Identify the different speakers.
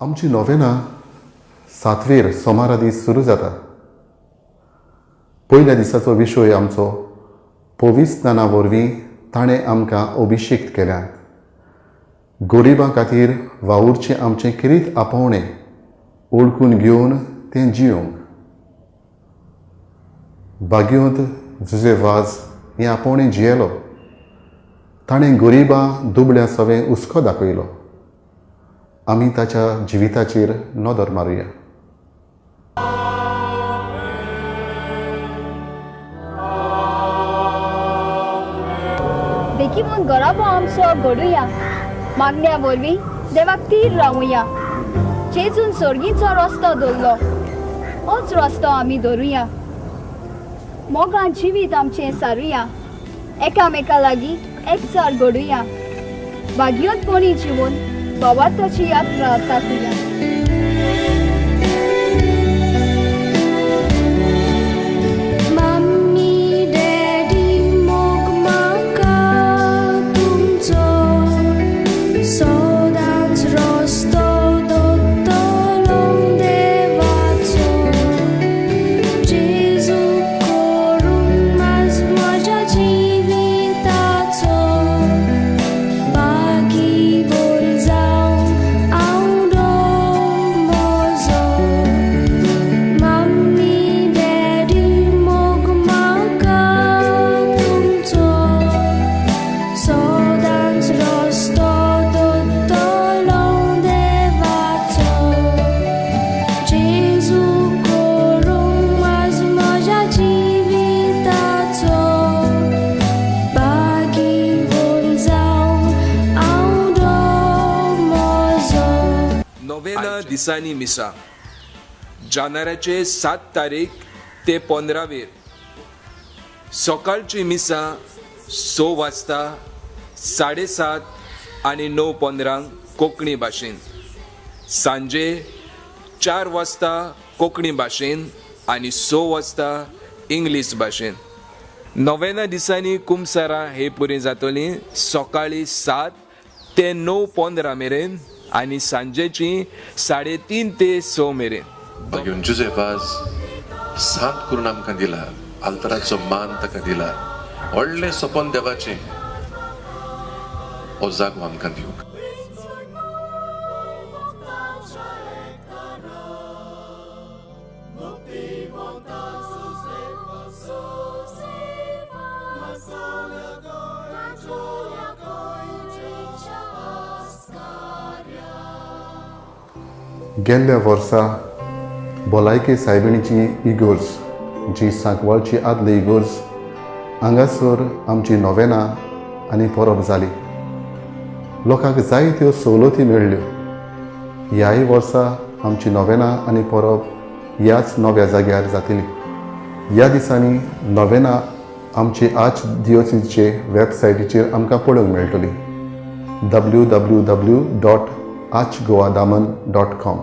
Speaker 1: आमची नोवेना सातवेर सोमारा दीस सुरू जाता. पयल्या दिसाचो विशय आमचो पवित्रस्नाना वरवीं ताणें आमकां अभिषेक केल्यात. गरिबां खातीर वावुरचें आमचें किरीत आपोवणें ओळखून घेवन तें जियोंक. बाग्योंत जुजेवाज हें आपोवणें जियेलो. ताणें गरिबां दुबळ्या सवें हुस्को दाखयलो. आमी ताच्या जिविताचेर नदर मारुया.
Speaker 2: देखीवन गराबो आमचो घडुया. मागण्या वरवीं देवाक तीर रावुया. जेजून सर्गीचो रस्तो दवरलो, होच रस्तो आमी धरुया. मोगान जिवीत आमचें सारुया. एकामेका लागीं एकचार घडुया. बाग्योत कोणी जिवून भावार्थाची यात्रा ताकुया.
Speaker 3: नोवेना दिसांनी मिसा जानेराचे 7 तारीख ते 15 वेर. सकाळची मिसा 6 वाजता, 7:30 आनी 9:15 कोंकणी भाशेन. सांजे 4 वाजता कोंकणी भाशेन आनी 6 वाजता इंग्लीश भाशेन. नोवेना दिसांनी कुमसारा हे पुरी जातली सकाळी 7 ते 9:15 मेरेन आनी सांजेची 3:30 ते 6 मेरेन.
Speaker 4: बागेवन जुजेवाज सांत करून आमकां दिला. आल्तराचो मान ताका दिला. व्हडलें सपन देवाचें हो जागो आमकां दिवंक.
Speaker 1: गेल्ल्या वर्सा भलायकी सायबिणीची इगोर्ज जी सांकवाळची आदली इगोर्ज हांगासर आमची नोवेना आनी परब जाली. लोकांक जायत्यो सवलती मेळ्ळ्यो. ह्याय वर्सा आमची नोवेना आनी परब ह्याच नव्या जाग्यार जातली. ह्या दिसांनी नोवेना आमची आर्च डिओसीसचे वेबसायटीचेर आमकां पळोवंक मेळटली. www.archgoadaman.com